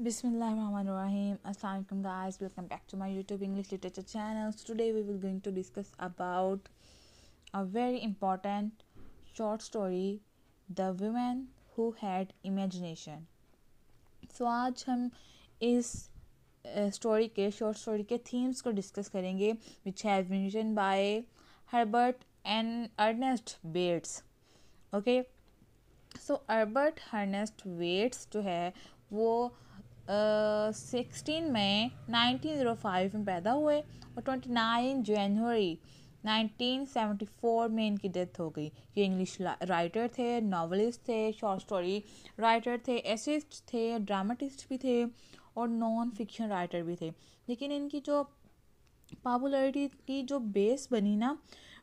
Bismillahirrahmanirrahim. Assalamu alaikum guys. Welcome back to my YouTube English literature channel. So today we will going to discuss about a very important short story, The Woman Who Had Imagination. So आज हम इस short story के themes को discuss करेंगे which has been written by Herbert and Ernest Bates. Okay, so Albert Ernest Bates जो है वो 16 मई 1905 में पैदा हुए और 29 जनवरी 1974 में इनकी डेथ हो गई। ये इंग्लिश राइटर थे, नॉवलिस्ट थे, शॉर्ट स्टोरी राइटर थे, एसेइस्ट थे, ड्रामाटिस्ट भी थे और नॉन फिक्शन राइटर भी थे। लेकिन इनकी जो पॉपुलैरिटी की जो बेस बनी ना,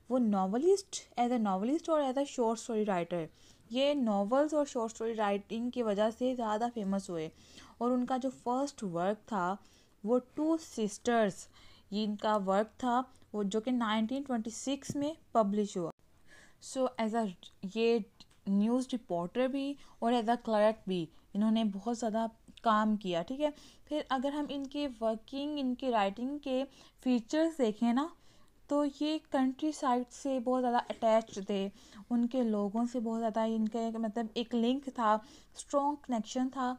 वो नॉवलिस्ट एज अ नॉवलिस्ट और as a short story writer, ये नॉवेल्स और शॉर्ट स्टोरी राइटिंग की वजह से ज़्यादा फेमस हुए। और उनका जो फर्स्ट वर्क था वो टू सिस्टर्स, ये इनका वर्क था वो जो कि 1926 में पब्लिश हुआ। सो एज अ ये न्यूज़ रिपोर्टर भी और एज अ क्लर्क भी इन्होंने बहुत ज़्यादा काम किया। ठीक है, फिर अगर हम इनके वर्किंग, इनकी राइटिंग के फीचर्स देखें ना, तो ये कंट्री साइड से बहुत ज़्यादा अटैच्ड थे, उनके लोगों से बहुत ज़्यादा इनके मतलब एक लिंक था, स्ट्रॉन्ग कनेक्शन था।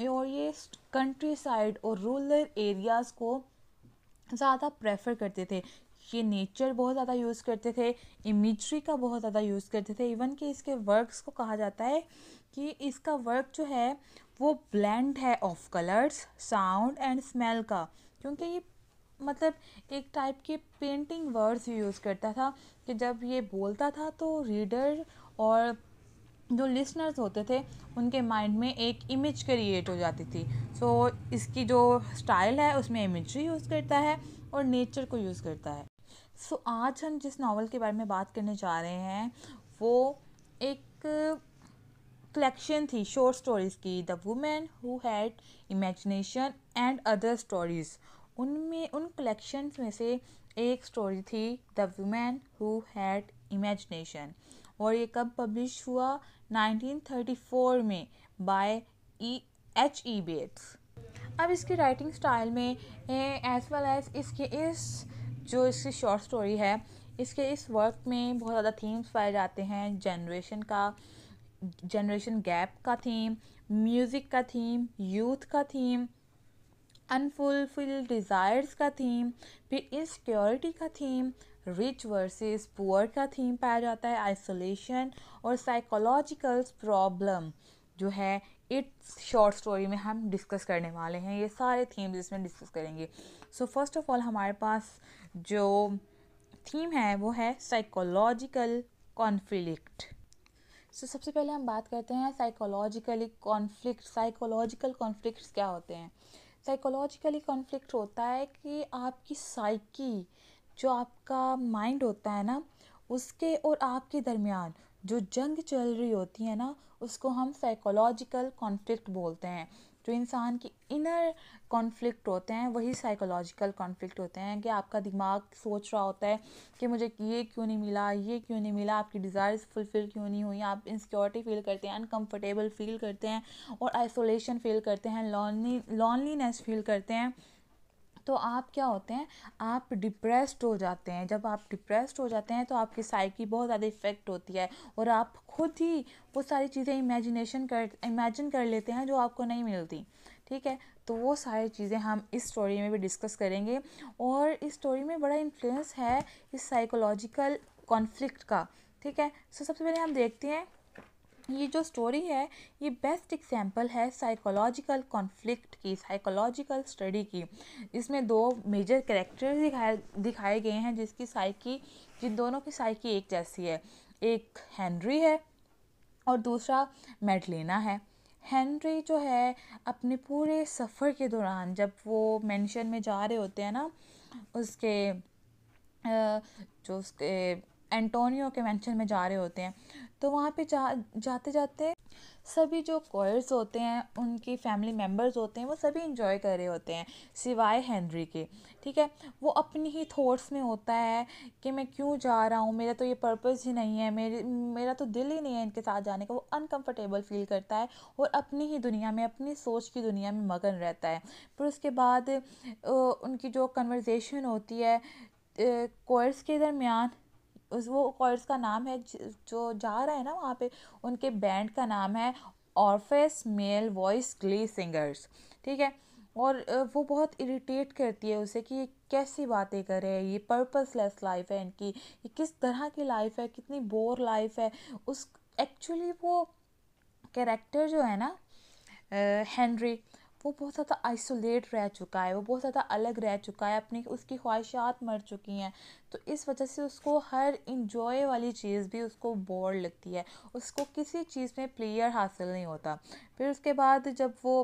और ये कंट्री साइड और रूरल एरियाज़ को ज़्यादा प्रेफर करते थे। ये नेचर बहुत ज़्यादा यूज़ करते थे, इमेजरी का बहुत ज़्यादा यूज़ करते थे। इवन कि इसके वर्क्स को कहा जाता है कि इसका वर्क जो है वो ब्लेंड है of colours, sound and smell का, क्योंकि ये मतलब एक टाइप के पेंटिंग वर्ड्स यूज़ करता था कि जब ये बोलता था तो रीडर और जो लिसनर्स होते थे उनके माइंड में एक इमेज क्रिएट हो जाती थी। सो इसकी जो स्टाइल है उसमें इमेजरी यूज़ करता है और नेचर को यूज़ करता है। सो आज हम जिस नावल के बारे में बात करने जा रहे हैं वो एक कलेक्शन थी शॉर्ट स्टोरीज़ की, the women who had imagination and other stories. उनमें उन कलेक्शंस में से एक स्टोरी थी the women who had imagination, और ये कब पब्लिश हुआ? 1934 में बाय H.E. बेट्स। अब इसकी राइटिंग स्टाइल में एज वेल एज इसकी शॉर्ट स्टोरी है, इसके इस वर्क में बहुत ज़्यादा थीम्स पाए जाते हैं। जनरेशन गैप का थीम, म्यूज़िक का थीम, यूथ का थीम, अनफुलफिल्ड डिज़ायर्स का थीम, फिर इनसिक्योरिटी का थीम, रिच वर्सेस पुअर का थीम पाया जाता है, आइसोलेशन और साइकोलॉजिकल प्रॉब्लम जो है इट्स शॉर्ट स्टोरी में हम डिस्कस करने वाले हैं। ये सारे थीम्स इसमें डिस्कस करेंगे। सो फर्स्ट ऑफ ऑल हमारे पास जो थीम है वो है साइकोलॉजिकल कॉन्फ्लिक्ट। सो सबसे पहले हम बात करते हैं साइकोलॉजिकल कॉन्फ्लिक्ट्स क्या होते हैं। साइकोलॉजिकली कॉन्फ्लिक्ट होता है कि आपकी साइकी, जो आपका माइंड होता है ना, उसके और आपके दरमियान जो जंग चल रही होती है ना, उसको हम साइकोलॉजिकल कॉन्फ्लिक्ट बोलते हैं। जो इंसान की इनर कॉन्फ्लिक्ट होते हैं वही साइकोलॉजिकल कॉन्फ्लिक्ट होते हैं, कि आपका दिमाग सोच रहा होता है कि मुझे ये क्यों नहीं मिला, ये क्यों नहीं मिला, आपकी डिज़ायर्स फुलफ़िल क्यों नहीं हुई, आप इनसिक्योरिटी फील करते हैं, अनकंफर्टेबल फील करते हैं और आइसोलेशन फील करते हैं, लॉनलीनेस फील करते हैं। तो आप क्या होते हैं, आप डिप्रेस्ड हो जाते हैं। जब आप डिप्रेस्ड हो जाते हैं तो आपकी साइकी बहुत ज़्यादा इफ़ेक्ट होती है और आप खुद ही वो सारी चीज़ें इमेजिन कर लेते हैं जो आपको नहीं मिलती। ठीक है, तो वो सारी चीज़ें हम इस स्टोरी में भी डिस्कस करेंगे। और इस स्टोरी में बड़ा इन्फ्लुएंस है इस साइकोलॉजिकल कॉन्फ्लिक्ट का। ठीक है, सो सबसे पहले हम देखते हैं ये जो स्टोरी है ये बेस्ट एग्जांपल है साइकोलॉजिकल कॉन्फ्लिक्ट की, साइकोलॉजिकल स्टडी की। इसमें दो मेजर कैरेक्टर दिखाए गए हैं जिन दोनों की साइकी एक जैसी है। एक हेनरी है और दूसरा मैडलेना है। हेनरी जो है अपने पूरे सफ़र के दौरान जब वो मेंशन में जा रहे होते हैं ना, उसके जो उसके एंटोनियो के मेंशन में जा रहे होते हैं, तो वहाँ पे जाते जाते सभी जो कोयर्स होते हैं, उनकी फैमिली मेम्बर्स होते हैं, वो सभी इंजॉय कर रहे होते हैं सिवाय हेनरी के। ठीक है, वो अपनी ही थॉट्स में होता है कि मैं क्यों जा रहा हूँ, मेरा तो ये पर्पस ही नहीं है, मेरा तो दिल ही नहीं है इनके साथ जाने का। वो अनकंफर्टेबल फील करता है और अपनी ही दुनिया में, अपनी सोच की दुनिया में मगन रहता है। फिर उसके बाद उनकी जो कन्वर्जेशन होती है कोर्स के दरमियान, उस वो कोर्स का नाम है जो जा रहा है ना वहाँ पे, उनके बैंड का नाम है ऑर्फेस मेल वॉइस ग्ली सिंगर्स। ठीक है, और वो बहुत इरिटेट करती है उसे कि ये कैसी बातें कर रहे हैं, ये पर्पसलेस लाइफ है इनकी, ये किस तरह की लाइफ है, कितनी बोर लाइफ है। उस एक्चुअली वो कैरेक्टर जो है ना हेनरी, वो बहुत ज़्यादा आइसोलेट रह चुका है, वो बहुत ज़्यादा अलग रह चुका है, अपनी उसकी ख्वाहिशात मर चुकी हैं। तो इस वजह से उसको हर इंजॉय वाली चीज़ भी उसको बोर लगती है, उसको किसी चीज़ में प्लेयर हासिल नहीं होता। फिर उसके बाद जब वो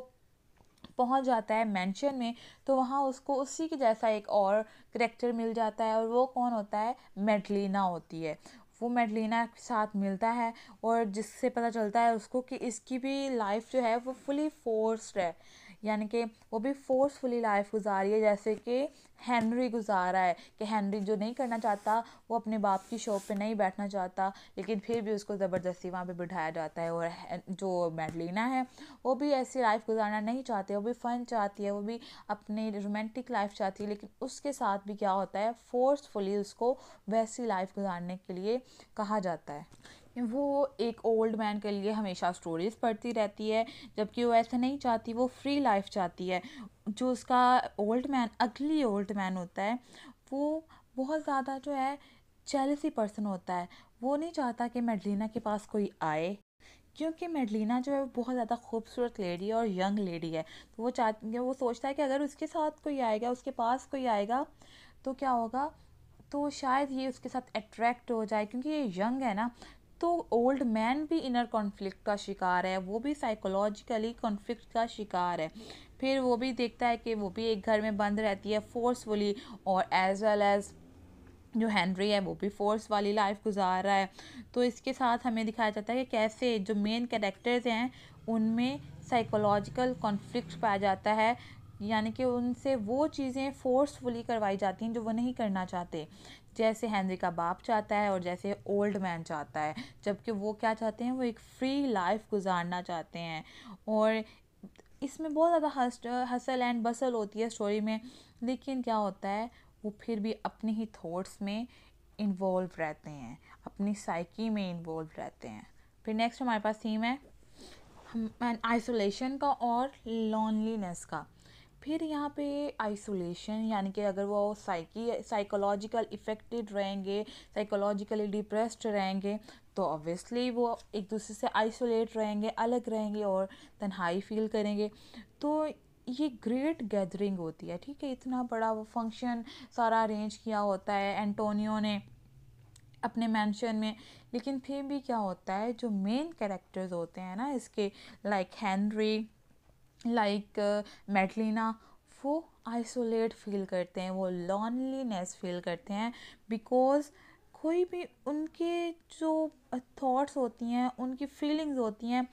पहुंच जाता है मेंशन में, तो वहाँ उसको उसी के जैसा एक और करेक्टर मिल जाता है, और वो कौन होता है, मेडलिना होती है। वो मेडलिना के साथ मिलता है और जिससे पता चलता है उसको कि इसकी भी लाइफ जो है वो फुली फोर्स्ड है, यानी कि वो भी फोर्सफुली लाइफ गुजारी है जैसे कि हेनरी गुजारा है। कि हेनरी जो नहीं करना चाहता, वो अपने बाप की शॉप पे नहीं बैठना चाहता, लेकिन फिर भी उसको ज़बरदस्ती वहाँ पे बिठाया जाता है। और जो मेडलिना है वो भी ऐसी लाइफ गुजारना नहीं चाहती, वो भी फ़न चाहती है, वो भी अपनी रोमांटिक लाइफ चाहती है, लेकिन उसके साथ भी क्या होता है, फोर्सफुली उसको वैसी लाइफ गुजारने के लिए कहा जाता है। वो एक ओल्ड मैन के लिए हमेशा स्टोरीज पढ़ती रहती है, जबकि वो ऐसा नहीं चाहती, वो फ्री लाइफ चाहती है। जो उसका ओल्ड मैन, अगली ओल्ड मैन होता है, वो बहुत ज़्यादा जो है जेलसी पर्सन होता है। वो नहीं चाहता कि मेडलिना के पास कोई आए, क्योंकि मेडलिना जो है वो बहुत ज़्यादा खूबसूरत लेडी है और यंग लेडी है। तो वो सोचता है कि अगर उसके साथ कोई आएगा, उसके पास कोई आएगा, तो क्या होगा, तो शायद ये उसके साथ अट्रैक्ट हो जाए, क्योंकि ये यंग है ना। तो ओल्ड मैन भी इनर कॉन्फ्लिक्ट का शिकार है, वो भी साइकोलॉजिकली कॉन्फ्लिक्ट का शिकार है। फिर वो भी देखता है कि वो भी एक घर में बंद रहती है फोर्सफुली, और एज वेल एज जो हेनरी है वो भी फोर्स वाली लाइफ गुजार रहा है। तो इसके साथ हमें दिखाया जाता है कि कैसे जो मेन कैरेक्टर्स हैं उनमें साइकोलॉजिकल कॉन्फ्लिक्ट पाया जाता है, यानी कि उनसे वो चीज़ें फोर्सफुली करवाई जाती हैं जो वो नहीं करना चाहते, जैसे हेनरी का बाप चाहता है और जैसे ओल्ड मैन चाहता है। जबकि वो क्या चाहते हैं, वो एक फ्री लाइफ गुजारना चाहते हैं। और इसमें बहुत ज़्यादा हसल एंड बसल होती है स्टोरी में, लेकिन क्या होता है, वो फिर भी अपने ही थॉट्स में इन्वॉल्व रहते हैं, अपनी साइकी में इन्वॉल्व रहते हैं। फिर नेक्स्ट हमारे पास थीम है आइसोलेशन का और लॉनलीनेस का। फिर यहाँ पे आइसोलेशन, यानी कि अगर वो साइकोलॉजिकल इफ़ेक्टेड रहेंगे, साइकोलॉजिकली डिप्रेस्ड रहेंगे, तो ऑब्वियसली वो एक दूसरे से आइसोलेट रहेंगे, अलग रहेंगे और तन्हाई फील करेंगे। तो ये ग्रेट गैदरिंग होती है, ठीक है, इतना बड़ा वो फंक्शन सारा अरेंज किया होता है एंटोनियो ने अपने मेंशन में, लेकिन फिर भी क्या होता है, जो मेन कैरेक्टर्स होते हैं ना इसके, लाइक हेनरी, लाइक मेडलिना, वो आइसोलेट फील करते हैं, वो लॉनलीनेस फील करते हैं, बिकॉज कोई भी उनके जो थॉट्स होती हैं, उनकी फीलिंग्स होती हैं,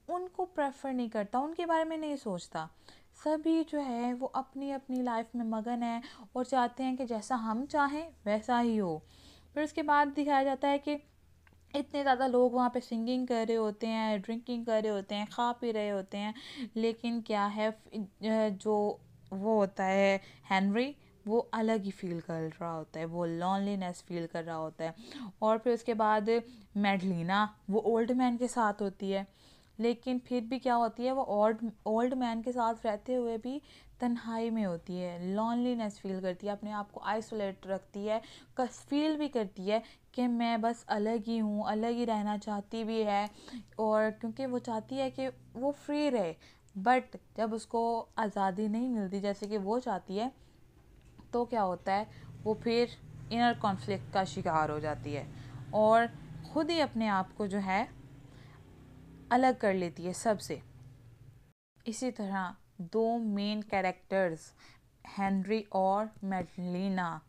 उनको प्रेफर नहीं करता, उनके बारे में नहीं सोचता। सभी जो है वो अपनी अपनी लाइफ में मगन है और चाहते हैं कि जैसा हम चाहें वैसा ही हो। फिर उसके बाद दिखाया जाता है कि इतने ज़्यादा लोग वहाँ पे सिंगिंग कर रहे होते हैं, ड्रिंकिंग कर रहे होते हैं, खा पी रहे होते हैं, लेकिन क्या है, जो वो होता है हेनरी, वो अलग ही फील कर रहा होता है, वो लॉनलीनेस फील कर रहा होता है। और फिर उसके बाद मेडलिना, वो ओल्ड मैन के साथ होती है, लेकिन फिर भी क्या होती है, वो ओल्ड मैन के साथ रहते हुए भी तन्हाई में होती है, लॉनलीनेस फील करती है, अपने आप को आइसोलेट रखती है, फील भी करती है कि मैं बस अलग ही हूँ, अलग ही रहना चाहती भी है। और क्योंकि वो चाहती है कि वो फ्री रहे, बट जब उसको आज़ादी नहीं मिलती जैसे कि वो चाहती है, तो क्या होता है, वो फिर इनर कॉन्फ्लिक्ट का शिकार हो जाती है और ख़ुद ही अपने आप को जो है अलग कर लेती है सबसे। इसी तरह दो मेन कैरेक्टर्स हेनरी और मेडलिना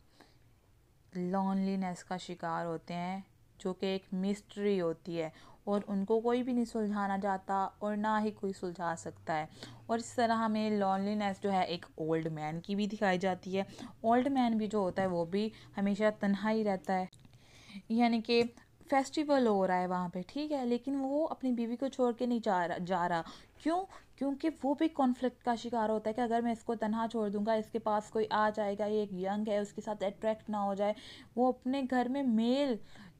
लॉनलीनेस का शिकार होते हैं, जो कि एक मिस्ट्री होती है और उनको कोई भी नहीं सुलझाना चाहता और ना ही कोई सुलझा सकता है। और इस तरह हमें लॉनलीनेस जो है एक ओल्ड मैन की भी दिखाई जाती है। ओल्ड मैन भी जो होता है वो भी हमेशा तन्हा ही रहता है, यानी कि फेस्टिवल हो रहा है वहाँ पे, ठीक है, लेकिन वो अपनी बीवी को छोड़ के नहीं जा रहा। क्यों? क्योंकि वो भी कॉन्फ्लिक्ट का शिकार होता है कि अगर मैं इसको तनहा छोड़ दूंगा, इसके पास कोई आ जाएगा, ये एक यंग है, उसके साथ अट्रैक्ट ना हो जाए। वो अपने घर में मेल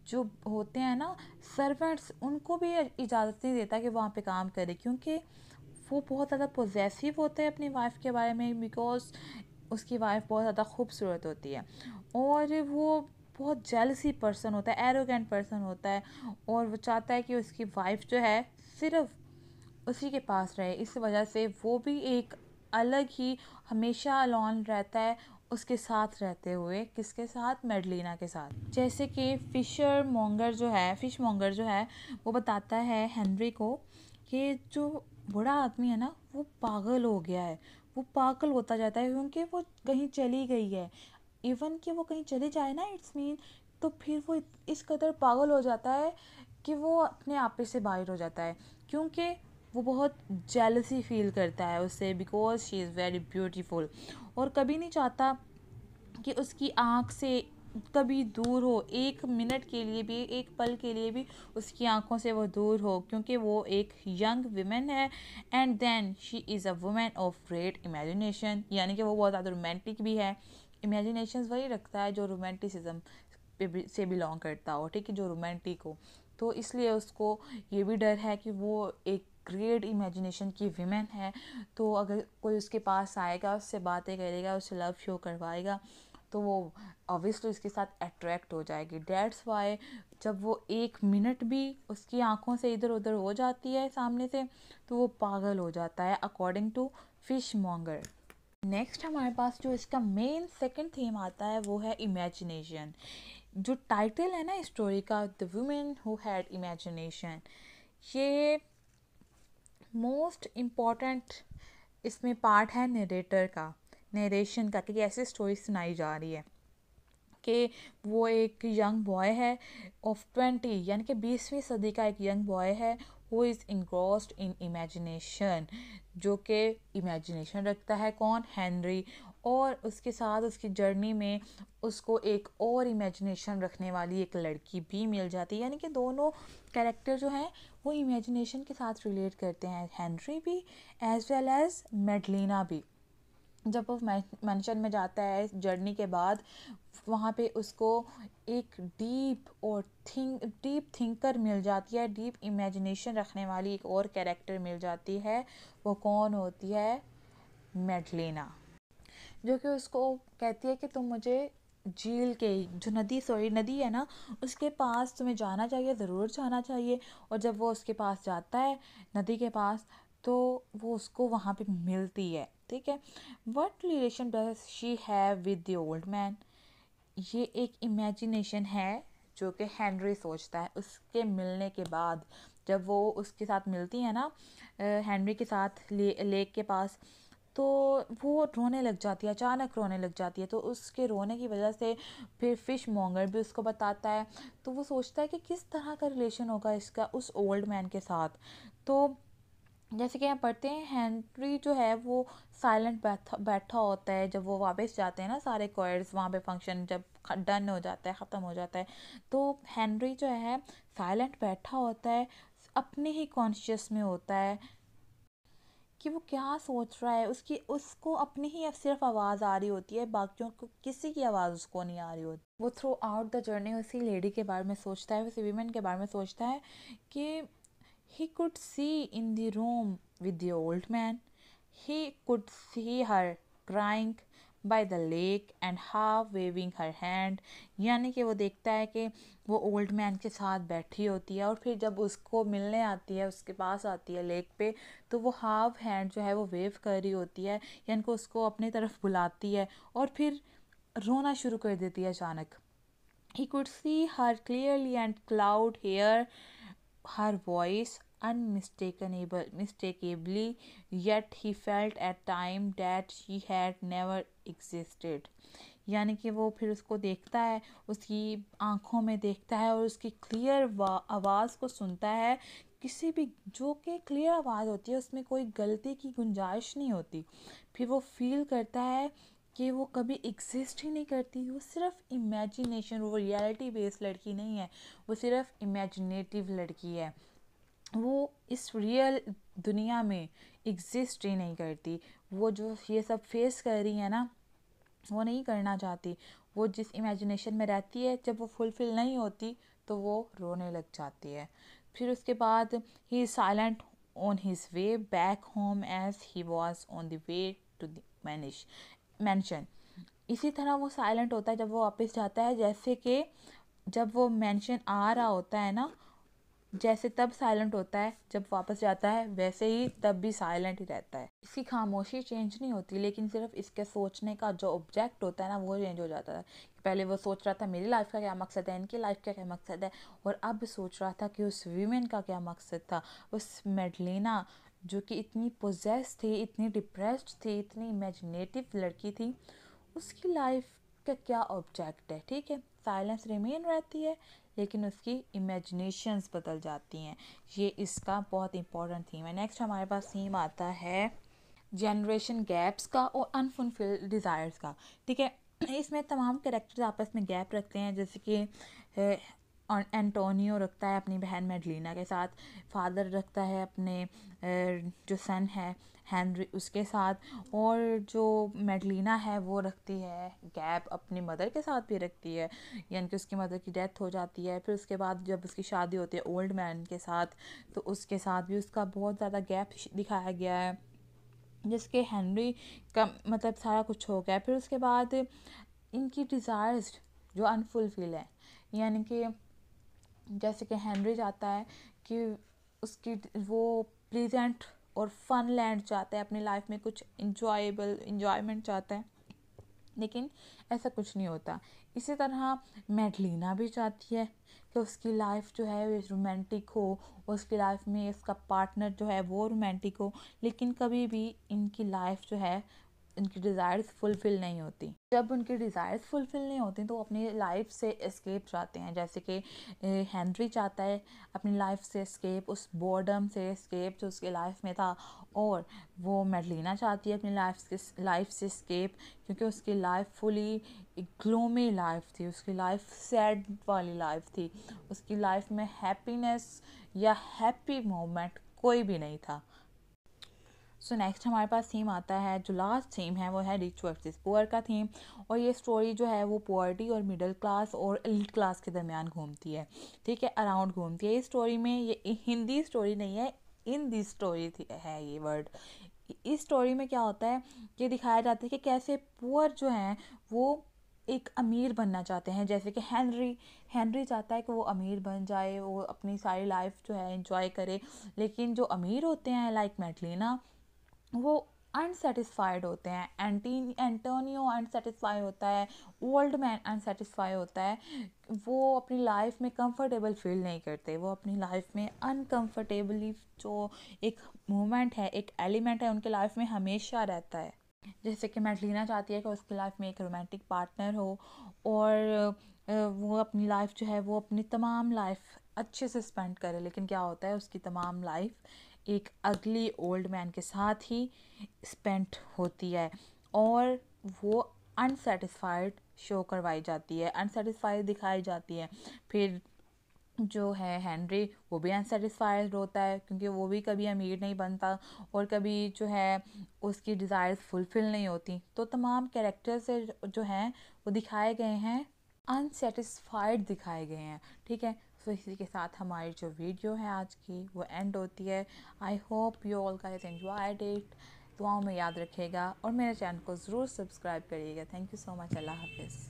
जो होते हैं ना, सर्वेंट्स, उनको भी इजाज़त नहीं देता कि वहाँ पे काम करे, क्योंकि वो बहुत ज़्यादा पोजेसिव होते हैं अपनी वाइफ के बारे में, बिकॉज उसकी वाइफ बहुत ज़्यादा खूबसूरत होती है और वो बहुत जेलसी पर्सन होता है, एरोगेंट पर्सन होता है और वो चाहता है कि उसकी वाइफ जो है सिर्फ उसी के पास रहे। इस वजह से वो भी एक अलग ही हमेशा अलॉन रहता है, उसके साथ रहते हुए। किसके साथ? मेडलिना के साथ। जैसे कि फिश मॉन्गर जो है वो बताता है हेनरी को कि जो बूढ़ा आदमी है ना वो पागल हो गया है, वो पागल होता जाता है क्योंकि वो कहीं चली गई है। इवन कि वो कहीं चले जाए ना, इट्स मीन, तो फिर वो इस कदर पागल हो जाता है कि वो अपने आपे से बाहर हो जाता है, क्योंकि वो बहुत जेलसी फील करता है उससे, because she is very beautiful. और कभी नहीं चाहता कि उसकी आँख से कभी दूर हो, एक मिनट के लिए भी, एक पल के लिए भी उसकी आंखों से वो दूर हो, क्योंकि वो एक यंग वुमेन है। And then she is a women of great imagination, यानी कि वो बहुत ज़्यादा रोमांटिक भी है। इमेजिनेशन वही रखता है जो रोमांटिसिज्म से बिलोंग करता हो, ठीक है, जो रोमांटिक हो। तो इसलिए उसको ये भी डर है कि वो एक ग्रेट इमेजिनेशन की वीमेन है, तो अगर कोई उसके पास आएगा, उससे बातें करेगा, उससे लव शो करवाएगा, तो वो ऑब्वियसली उसके साथ अट्रैक्ट हो जाएगी। डेट्स वाई जब वो एक मिनट भी उसकी आंखों से इधर उधर हो जाती है सामने से, तो वो पागल हो जाता है, according to fishmonger. Next हमारे पास जो इसका मेन सेकंड थीम आता है वो है इमेजिनेशन। जो टाइटल है ना स्टोरी का, the women who had imagination, ये मोस्ट इम्पॉर्टेंट इसमें पार्ट है नरेटर का, नरेशन का, कि ऐसी स्टोरी सुनाई जा रही है कि वो एक यंग बॉय है ऑफ 20, यानी कि 20वीं सदी का एक यंग बॉय है, who is engrossed in imagination, जो कि इमेजिनेशन रखता है। कौन? हेनरी। और उसके साथ उसकी जर्नी में उसको एक और इमेजिनेशन रखने वाली एक लड़की भी मिल जाती है, यानी कि दोनों कैरेक्टर जो हैं वो इमेजिनेशन के साथ रिलेट करते हैं, हेनरी भी एज वेल एज मेडलिना भी। जब वो मैंशन में जाता है जर्नी के बाद, वहाँ पे उसको एक डीप थिंकर मिल जाती है, डीप इमेजिनेशन रखने वाली एक और कैरेक्टर मिल जाती है। वो कौन होती है? मेडलिना, जो कि उसको कहती है कि तुम मुझे झील के, जो नदी है ना, उसके पास तुम्हें जाना चाहिए, ज़रूर जाना चाहिए। और जब वो उसके पास जाता है, नदी के पास, तो वो उसको वहाँ पे मिलती है, ठीक है। What relation does she have with the old man? ये एक इमेजिनेशन है जो कि हेनरी सोचता है उसके मिलने के बाद। जब वो उसके साथ मिलती है ना, हेनरी के साथ लेक के पास, तो वो रोने लग जाती है, अचानक रोने लग जाती है। तो उसके रोने की वजह से फिर फिश मॉन्गर भी उसको बताता है, तो वो सोचता है कि किस तरह का रिलेशन होगा इसका उस ओल्ड मैन के साथ। तो जैसे कि हम पढ़ते हैं, हेनरी जो है वो साइलेंट बैठा होता है। जब वो वापस जाते हैं ना सारे कॉयर्स, वहाँ पे फंक्शन जब डन हो जाता है, ख़त्म हो जाता है, तो हेनरी जो है साइलेंट बैठा होता है, अपने ही कॉन्शियस में होता है कि वो क्या सोच रहा है। उसको अपनी ही सिर्फ आवाज़ आ रही होती है, बाकियों को किसी की आवाज़ उसको नहीं आ रही होती। वो थ्रू आउट द जर्नी उसी लेडी के बारे में सोचता है, उसी वीमेन के बारे में सोचता है कि he could see in the room with the old man. He could see her crying by the lake and half waving her hand. यानी कि वो देखता है कि वो ओल्ड मैन के साथ बैठी होती है, और फिर जब उसको मिलने आती है, उसके पास आती है लेक पे, तो वो हाफ हैंड जो है वो वेव कर रही होती है, यानी कि उसको अपनी तरफ बुलाती है, और फिर रोना शुरू कर देती है अचानक। He could see her clearly and cloud hair, her voice unmistakably, yet he felt at time that she had never existed. यानी कि वो फिर उसको देखता है, उसकी आंखों में देखता है और उसकी क्लियर आवाज़ को सुनता है। किसी भी जो कि क्लियर आवाज़ होती है उसमें कोई गलती की गुंजाइश नहीं होती। फिर वो फील करता है कि वो कभी एग्जिस्ट ही नहीं करती, वो सिर्फ इमेजिनेशन, वो रियलिटी बेस्ड लड़की नहीं है, वो सिर्फ इमेजिनेटिव लड़की है। वो इस रियल दुनिया में एग्जिस्ट ही नहीं करती। वो जो ये सब फेस कर रही है ना, वो नहीं करना चाहती। वो जिस इमेजिनेशन में रहती है, जब वो फुलफिल नहीं होती तो वो रोने लग जाती है। फिर उसके बाद ही is silent on his way back home as he was on the way to the mansion. इसी तरह वो साइलेंट होता है जब वो वापस जाता है, जैसे कि जब वो मेंशन आ रहा होता है ना, जैसे तब साइलेंट होता है, जब वापस जाता है वैसे ही तब भी साइलेंट ही रहता है। इसकी खामोशी चेंज नहीं होती, लेकिन सिर्फ इसके सोचने का जो ऑब्जेक्ट होता है ना, वो चेंज हो जाता है। पहले वो सोच रहा था मेरी लाइफ का क्या मकसद है, इनकी लाइफ का क्या मकसद है, और अब सोच रहा था कि उस वीमेन का क्या मकसद था। उस मेडलिना जो कि इतनी पोजेस थी, इतनी डिप्रेस्ड थी, इतनी इमेजिनेटिव लड़की थी, उसकी लाइफ का क्या ऑब्जेक्ट है। ठीक है, साइलेंस रिमेन रहती है, लेकिन उसकी इमेजिनेशंस बदल जाती हैं। ये इसका बहुत इंपॉर्टेंट थीम है। नेक्स्ट हमारे पास थीम आता है जनरेशन गैप्स का और अनफुलफिल्ड डिज़ायर्स का। ठीक है, इसमें तमाम कैरेक्टर्स आपस में गैप रखते हैं, जैसे कि एंटोनियो रखता है अपनी बहन मेडलिना के साथ, फादर रखता है अपने जो सन है हेनरी उसके साथ, और जो मेडलिना है वो रखती है गैप अपनी मदर के साथ भी रखती है, यानी कि उसकी मदर की डेथ हो जाती है। फिर उसके बाद जब उसकी शादी होती है ओल्ड मैन के साथ, तो उसके साथ भी उसका बहुत ज़्यादा गैप दिखाया गया है, जिसके हेनरी का मतलब सारा कुछ हो गया। फिर उसके बाद इनकी डिज़ायर्स जो अनफुलफिल है, यानी कि जैसे कि हेनरी चाहता है कि उसकी वो प्लीजेंट और फन लैंड चाहता है अपनी लाइफ में, कुछ इंजॉयमेंट चाहता है, लेकिन ऐसा कुछ नहीं होता। इसी तरह मेडलिना भी चाहती है कि उसकी लाइफ जो है वो रोमांटिक हो, उसकी लाइफ में उसका पार्टनर जो है वो रोमांटिक हो, लेकिन कभी भी इनकी लाइफ जो है उनकी डिज़ायर्स फुलफ़िल नहीं होती। जब उनकी डिज़ायर्स फुलफ़िल नहीं होती तो अपनी लाइफ से एस्केप चाहते हैं, जैसे कि हेनरी चाहता है अपनी लाइफ से एस्केप, उस बोर्डम से एस्केप जो उसकी लाइफ में था, और वो मेडलिना चाहती है अपनी लाइफ से एस्केप, क्योंकि उसकी लाइफ फुली एक ग्लोमी लाइफ थी, उसकी लाइफ सैड वाली लाइफ थी, उसकी लाइफ में हैप्पीनेस या हैप्पी मोमेंट कोई भी नहीं था। सो नेक्स्ट हमारे पास थीम आता है, जो लास्ट थीम है वो है रिच वर्सेस पुअर का थीम, और ये स्टोरी जो है वो पुअर्टी और मिडिल क्लास और एलिट क्लास के दरमियान घूमती है। ठीक है, अराउंड घूमती है। इस स्टोरी में, ये हिंदी स्टोरी नहीं है, इन दिस स्टोरी है ये वर्ड। इस स्टोरी में क्या होता है, ये दिखाया जाता है कि कैसे पुअर जो हैं वो एक अमीर बनना चाहते हैं, जैसे कि हेनरी चाहता है कि वो अमीर बन जाए, वो अपनी सारी लाइफ जो है एंजॉय करे, लेकिन जो अमीर होते हैं लाइक मेडलिना, वो अनसेटिस्फाइड होते हैं। एंटोनियो अनसेटिस्फाई होता है, ओल्ड मैन अनसेटिस्फाई होता है, वो अपनी लाइफ में कंफर्टेबल फील नहीं करते, वो अपनी लाइफ में अनकंफर्टेबली जो एक मोमेंट है, एक एलिमेंट है उनके लाइफ में हमेशा रहता है। जैसे कि मेडलिना चाहती है कि उसकी लाइफ में एक रोमांटिक पार्टनर हो, और वो अपनी लाइफ जो है वो अपनी तमाम लाइफ अच्छे से स्पेंड करे, लेकिन क्या होता है, उसकी तमाम लाइफ एक अगली ओल्ड मैन के साथ ही स्पेंड होती है, और वो अनसेटिस्फाइड शो करवाई जाती है, अनसेटिस्फाइड दिखाई जाती है। फिर जो है हेनरी, वो भी अनसेटिस्फाइड होता है, क्योंकि वो भी कभी अमीर नहीं बनता और कभी जो है उसकी डिज़ायर्स फुलफ़िल नहीं होती। तो तमाम कैरेक्टर्स जो हैं वो दिखाए गए हैं, अनसेटिस्फाइड दिखाए गए हैं। ठीक है, तो इसी के साथ हमारी जो वीडियो है आज की वो एंड होती है। I hope you all guys enjoyed it. दुआओं में याद रखिएगा और मेरे चैनल को ज़रूर सब्सक्राइब करिएगा। Thank you so much. अल्लाह हाफिज़।